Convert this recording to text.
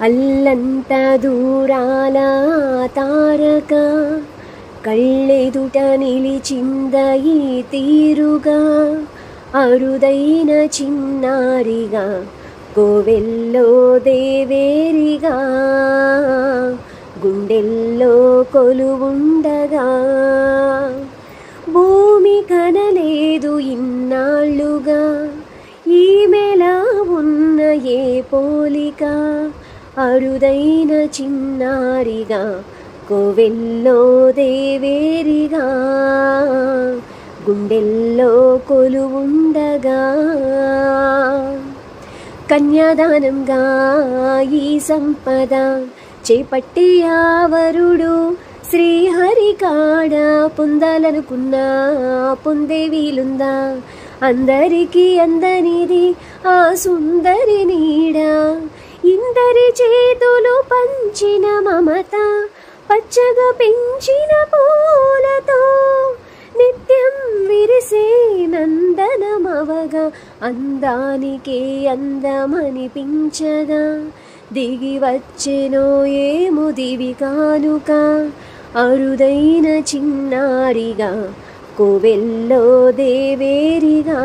అల్లంత దూరాల తారక కళ్ళెదుట నిలిచింద ఈ తీరుగా అరుదైన చిన్నారిగా కోవెల్లో దేవేరిగా గుండెల్లో కొలువుండగా భూమి కనలేదు ఇన్నాళ్ళుగా ఈమెలా ఉన్న ఏ పోలిక అరుదైన చిన్నారిగా కోవెల్లో దేవేరిగా గుండెల్లో కొలువుండగా కన్యాదానంగా ఈ సంపద చేపట్టి ఆవరుడు శ్రీహరి కాడ పొందాలనుకున్నా పొందే వీలుందా అందరికీ అందనిది ఆ సుందరి నీడ ఇందరి చేతులు పంచిన మమత పచ్చగా పెంచిన పూలతో నిత్యం విరిసే నందనమవగా అందానికే అందమనిపించగా దిగి వచ్చెనో ఏమో దివి కానుక అరుదైన చిన్నారిగా కోవెల్లో దేవేరిగా